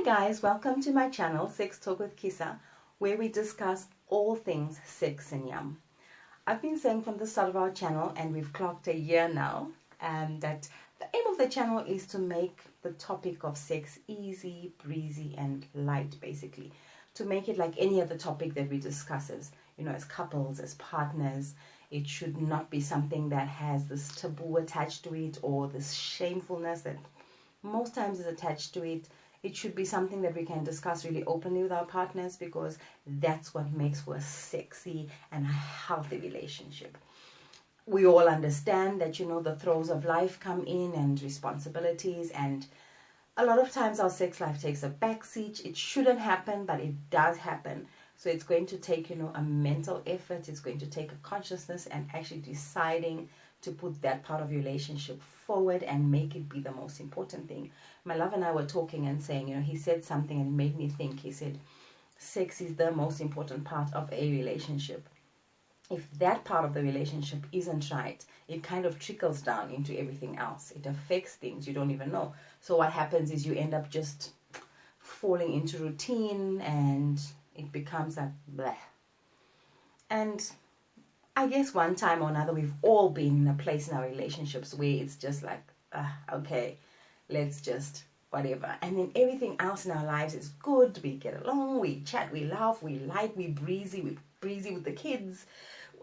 Hi guys, welcome to my channel Sex Talk with Kissa, where we discuss all things sex and yum. I've been saying from the start of our channel, and we've clocked a year now, that the aim of the channel is to make the topic of sex easy, breezy and light, basically. To make it like any other topic that we discuss as couples, as partners. It should not be something that has this taboo attached to it or this shamefulness that most times is attached to it. It should be something that we can discuss really openly with our partners, because that's what makes for a sexy and a healthy relationship. We all understand that, the throes of life come in and responsibilities, and a lot of times our sex life takes a backseat. It shouldn't happen, but it does happen. So it's going to take, a mental effort. It's going to take a consciousness and actually deciding to put that part of your relationship forward and make it be the most important thing. My love and I were talking and saying, he said something and it made me think. He said, sex is the most important part of a relationship. If that part of the relationship isn't right, it kind of trickles down into everything else. It affects things you don't even know. So what happens is you end up just falling into routine and it becomes like bleh. And I guess one time or another we've all been in a place in our relationships where it's just like, okay, let's just whatever. And then everything else in our lives is good. We get along, we chat, we laugh, we like, we breezy with the kids,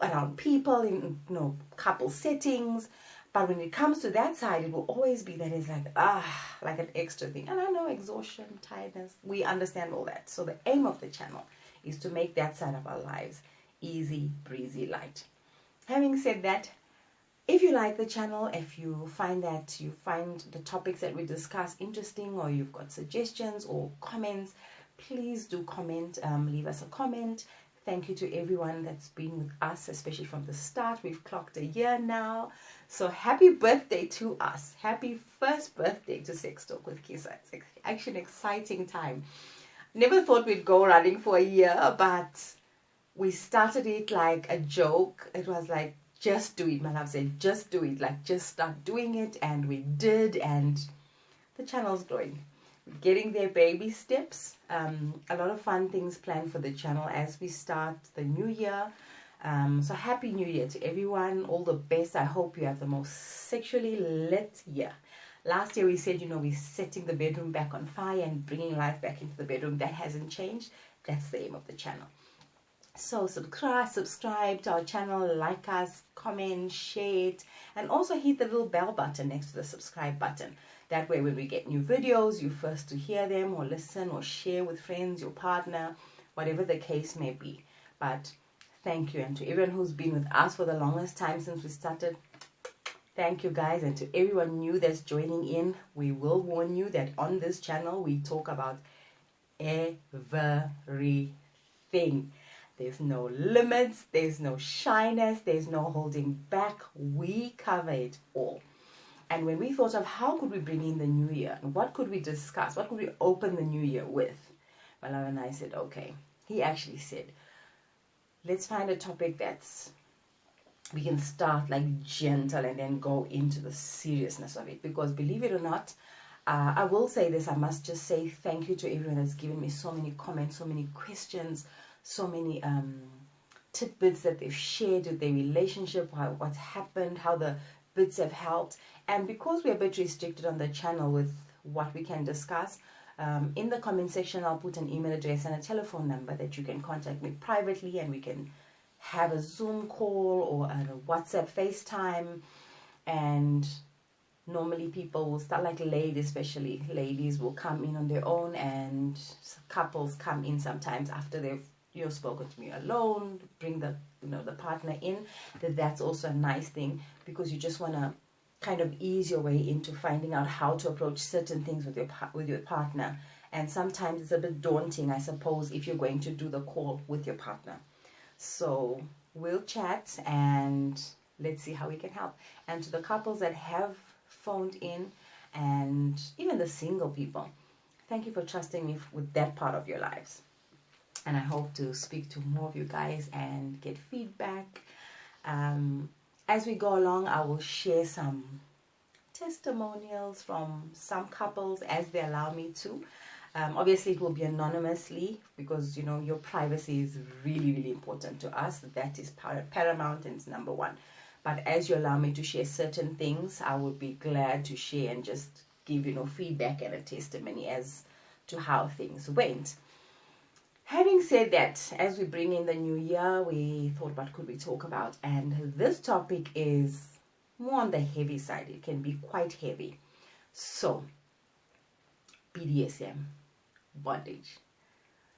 around people, in couple settings. But when it comes to that side, it will always be that it's like an extra thing. And I know exhaustion, tiredness, we understand all that. So the aim of the channel is to make that side of our lives easy, breezy, light. Having said that, if you like the channel, if you find the topics that we discuss interesting, or you've got suggestions or comments, please do comment, leave us a comment. Thank you to everyone that's been with us, especially from the start. We've clocked a year now. So happy birthday to us. Happy first birthday to Sex Talk with Kissa. It's actually an exciting time. Never thought we'd go running for a year, but we started it like a joke. It was like, just do it. My love said, just do it. Like, just start doing it. And we did. And the channel's growing. Getting there, baby steps. A lot of fun things planned for the channel as we start the new year. So happy new year to everyone. All the best. I hope you have the most sexually lit year. Last year we said, we're setting the bedroom back on fire and bringing life back into the bedroom. That hasn't changed. That's the aim of the channel. So subscribe to our channel, like us, comment, share it, and also hit the little bell button next to the subscribe button. That way when we get new videos, you're first to hear them or listen or share with friends, your partner, whatever the case may be. But thank you. And to everyone who's been with us for the longest time since we started, thank you guys. And to everyone new that's joining in, we will warn you that on this channel we talk about everything. There's no limits, there's no shyness, there's no holding back. We cover it all. And when we thought of how could we bring in the new year, what could we discuss, what could we open the new year with, my love and I said, okay. He actually said, let's find a topic that's, we can start like gentle and then go into the seriousness of it. Because believe it or not, I will say this, I must just say thank you to everyone that's given me so many comments, so many questions, so many tidbits that they've shared with their relationship, what's happened, how the bits have helped. And because we're a bit restricted on the channel with what we can discuss, in the comment section I'll put an email address and a telephone number that you can contact me privately, and we can have a Zoom call or a WhatsApp FaceTime. And normally people will start, like ladies, especially ladies will come in on their own, and couples come in sometimes after they've spoken to me alone, bring the the partner in. That's also a nice thing, because you just want to kind of ease your way into finding out how to approach certain things with your partner. And sometimes it's a bit daunting, I suppose, if you're going to do the call with your partner. So we'll chat and let's see how we can help. And to the couples that have phoned in, and even the single people, thank you for trusting me with that part of your lives. And I hope to speak to more of you guys and get feedback. As we go along, I will share some testimonials from some couples as they allow me to. Obviously, it will be anonymously because, you know, your privacy is really, really important to us. That is paramount and it's number one. But as you allow me to share certain things, I would be glad to share and just give, you know, feedback and a testimony as to how things went. Having said that, as we bring in the new year, we thought, what could we talk about? And this topic is more on the heavy side. It can be quite heavy. So, BDSM, bondage.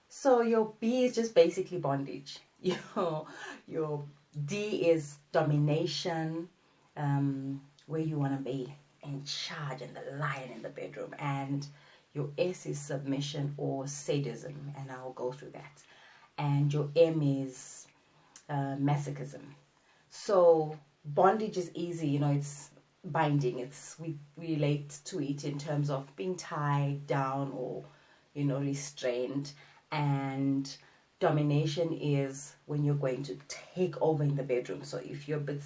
So your B is just basically bondage. Your D is domination, where you want to be in charge and the lion in the bedroom. And your S is submission or sadism, and I'll go through that. And your M is masochism. So bondage is easy, you know, it's binding. We relate to it in terms of being tied down or, you know, restrained. And domination is when you're going to take over in the bedroom. So if you're a bit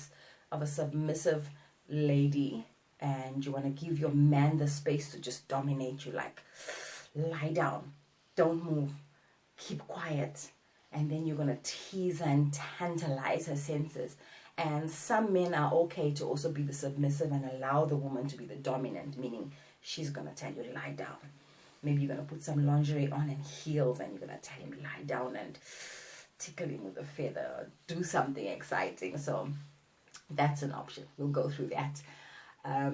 of a submissive lady and you want to give your man the space to just dominate you, like lie down, don't move, keep quiet, and then you're going to tease and tantalize her senses. And some men are okay to also be the submissive and allow the woman to be the dominant, meaning she's going to tell you lie down. Maybe you're going to put some lingerie on and heels and you're going to tell him lie down and tickle him with a feather or do something exciting. So that's an option. We'll go through that. I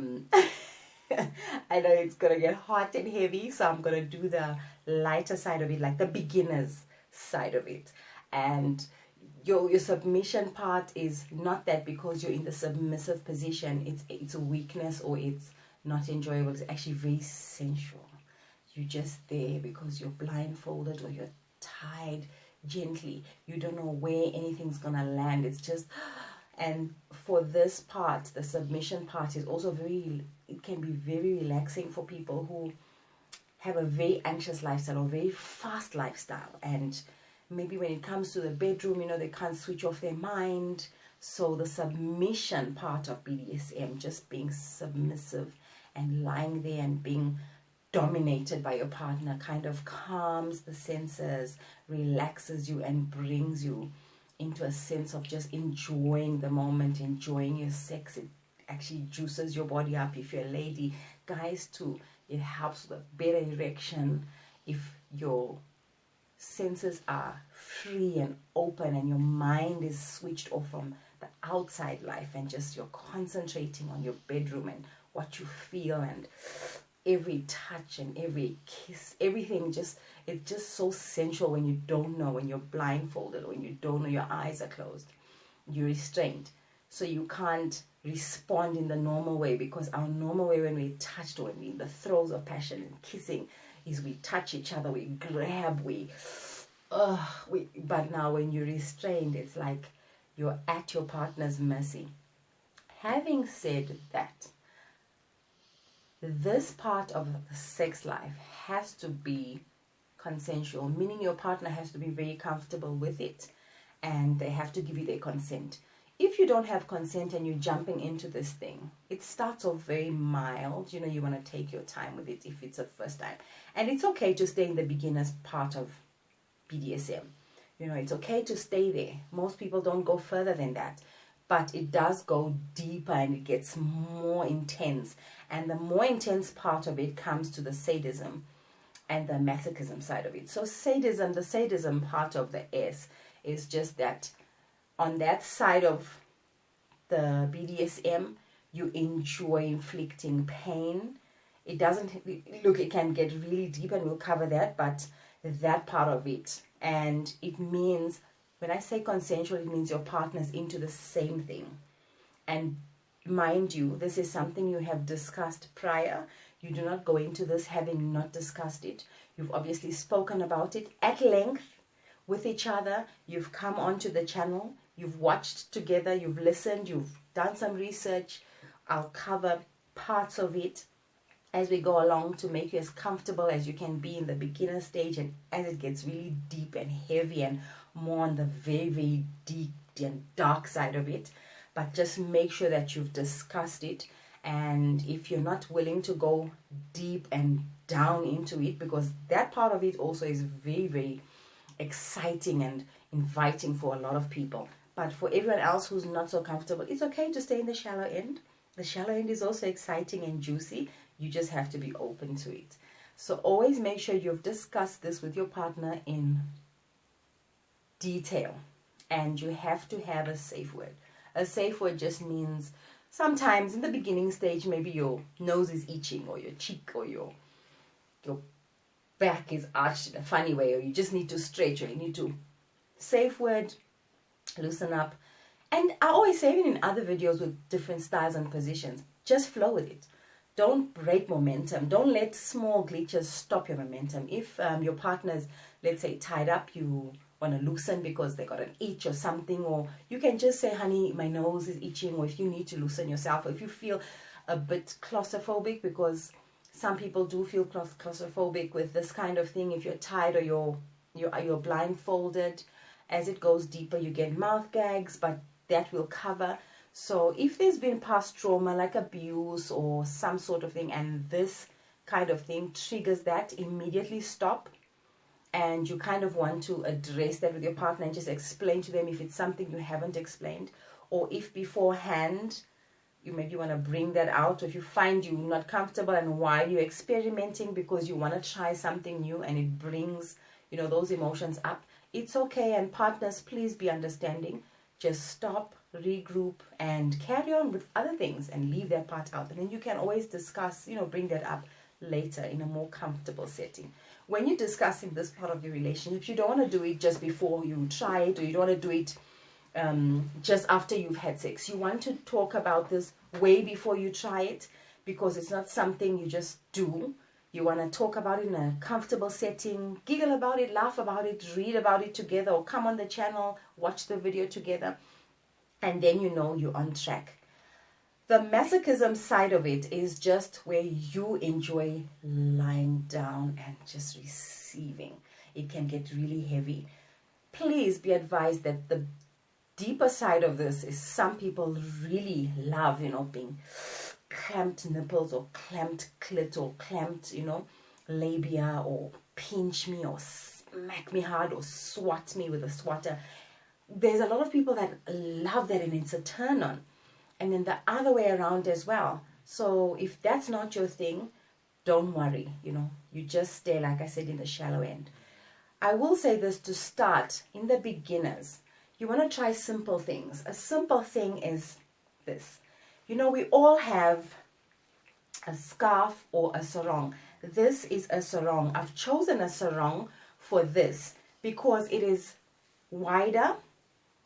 know it's going to get hot and heavy, so I'm going to do the lighter side of it, like the beginner's side of it. And your submission part is not that because you're in the submissive position, it's a weakness or it's not enjoyable. It's actually very sensual. You're just there because you're blindfolded or you're tied gently. You don't know where anything's going to land. It's just... And for this part, the submission part is also it can be very relaxing for people who have a very anxious lifestyle or very fast lifestyle. And maybe when it comes to the bedroom, you know, they can't switch off their mind. So the submission part of BDSM, just being submissive and lying there and being dominated by your partner, kind of calms the senses, relaxes you and brings you into a sense of just enjoying the moment, enjoying your sex. It actually juices your body up if you're a lady. Guys too, it helps with a better erection if your senses are free and open and your mind is switched off from the outside life and just you're concentrating on your bedroom and what you feel and every touch and every kiss, everything it's just so sensual when you don't know, when you're blindfolded, when you don't know, your eyes are closed, you're restrained. So you can't respond in the normal way, because our normal way when we're touched or when we're in the throes of passion and kissing is we touch each other, we grab, but now when you're restrained, it's like you're at your partner's mercy. Having said that, this part of the sex life has to be consensual, meaning your partner has to be very comfortable with it and they have to give you their consent. If you don't have consent and you're jumping into this thing, it starts off very mild. You know, you want to take your time with it if it's a first time. And it's okay to stay in the beginner's part of BDSM. You know, it's okay to stay there. Most people don't go further than that. But it does go deeper and it gets more intense. And the more intense part of it comes to the sadism and the masochism side of it. So sadism, the sadism part of the S is just that on that side of the BDSM, you enjoy inflicting pain. It doesn't, look, it can get really deep and we'll cover that, but that part of it. And it means, when I say consensual, it means your partner's into the same thing. And mind you, this is something you have discussed prior. You do not go into this having not discussed it. You've obviously spoken about it at length with each other. You've come onto the channel. You've watched together. You've listened. You've done some research. I'll cover parts of it as we go along to make you as comfortable as you can be in the beginner stage, and as it gets really deep and heavy and more on the very, very deep and dark side of it. But just make sure that you've discussed it. And if you're not willing to go deep and down into it, because that part of it also is very, very exciting and inviting for a lot of people. But for everyone else who's not so comfortable, it's okay to stay in the shallow end. The shallow end is also exciting and juicy. You just have to be open to it. So always make sure you've discussed this with your partner in detail. And you have to have a safe word. A safe word just means sometimes in the beginning stage, maybe your nose is itching, or your cheek, or your back is arched in a funny way, or you just need to stretch, or you need to safe word, loosen up. And I always say it in other videos with different styles and positions, just flow with it. Don't break momentum. Don't let small glitches stop your momentum. If your partner's, let's say, tied up, you want to loosen because they got an itch or something, or you can just say, honey, my nose is itching, or if you need to loosen yourself, or if you feel a bit claustrophobic, because some people do feel claustrophobic with this kind of thing. If you're tied or you're blindfolded, as it goes deeper, you get mouth gags, but that will cover. So if there's been past trauma like abuse or some sort of thing, and this kind of thing triggers that, immediately stop. And you kind of want to address that with your partner and just explain to them if it's something you haven't explained, or if beforehand you maybe want to bring that out, or if you find you're not comfortable and while you're experimenting because you want to try something new and it brings, you know, those emotions up, it's okay. And partners, please be understanding. Just stop, regroup, and carry on with other things and leave that part out. And then you can always discuss, you know, bring that up later in a more comfortable setting. When you're discussing this part of your relationship, you don't want to do it just before you try it, or you don't want to do it just after you've had sex. You want to talk about this way before you try it, because it's not something you just do. You want to talk about it in a comfortable setting, giggle about it, laugh about it, read about it together, or come on the channel, watch the video together, and then you know you're on track. The masochism side of it is just where you enjoy lying down and just receiving. It can get really heavy. Please be advised that the deeper side of this is some people really love, you know, being clamped nipples, or clamped clit, or clamped, you know, labia, or pinch me, or smack me hard, or swat me with a swatter. There's a lot of people that love that, and it's a turn on. And then the other way around as well. So if that's not your thing, don't worry, you know, you just stay, like I said, in the shallow end. I will say this to start, in the beginners, you want to try simple things. A simple thing is this. You know, we all have a scarf or a sarong. This is a sarong. I've chosen a sarong for this because it is wider.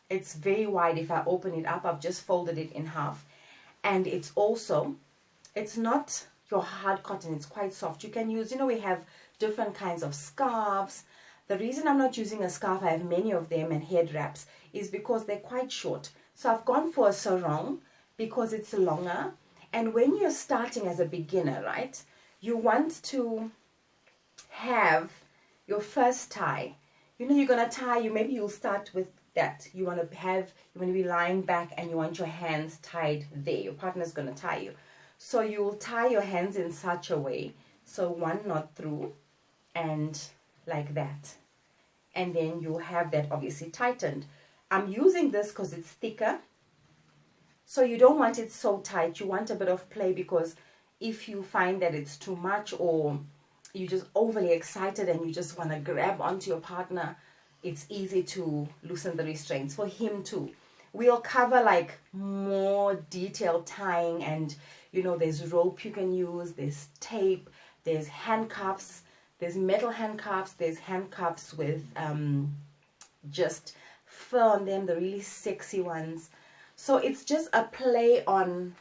It's very wide. If I open it up, I've just folded it in half. And it's also, it's not your hard cotton. It's quite soft. You can use, you know, we have different kinds of scarves. The reason I'm not using a scarf, I have many of them, and head wraps, is because they're quite short. So I've gone for a sarong because it's longer. And when you're starting as a beginner, right, you want to have your first tie. You know, you're going to tie, maybe you'll start with that. You want to be lying back and you want your hands tied there. Your partner's going to tie you. So you'll tie your hands in such a way, so one knot through, and like that. And then you'll have that obviously tightened. I'm using this because it's thicker. So you don't want it so tight. You want a bit of play, because if you find that it's too much, or you're just overly excited and you just want to grab onto your partner, it's easy to loosen the restraints. For him too. We'll cover like more detailed tying, and you know, there's rope you can use, there's tape, there's handcuffs, there's metal handcuffs, there's handcuffs with just fur on them, the really sexy ones. So it's just a play on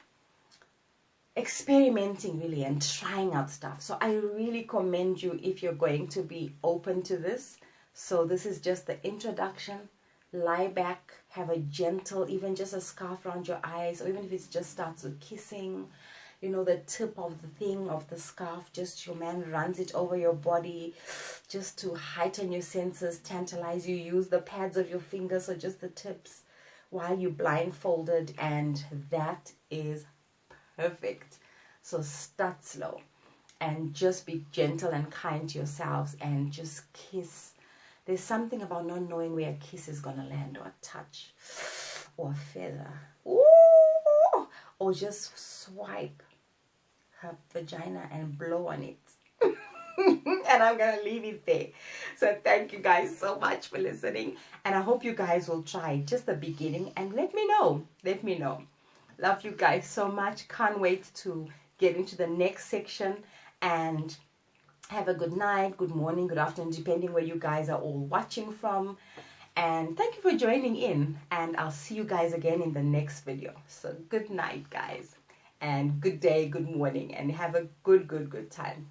experimenting really and trying out stuff. So I really commend you if you're going to be open to this. So this is just the introduction. Lie back, have a gentle, even just a scarf around your eyes, or even if it just starts with kissing, you know, the tip of the thing of the scarf, just your man runs it over your body just to heighten your senses, tantalize you. Use the pads of your fingers, or just the tips, while you're blindfolded, and that is perfect. So start slow. and just be gentle and kind to yourselves and just kiss. There's something about not knowing where a kiss is going to land, or a touch, or a feather. Ooh! Or just swipe her vagina and blow on it. And I'm going to leave it there. So thank you guys so much for listening. And I hope you guys will try just the beginning and let me know. Let me know. Love you guys so much. Can't wait to get into the next section. And have a good night, good morning, good afternoon, depending where you guys are all watching from. And thank you for joining in. And I'll see you guys again in the next video. So good night, guys. And good day, good morning. And have a good time.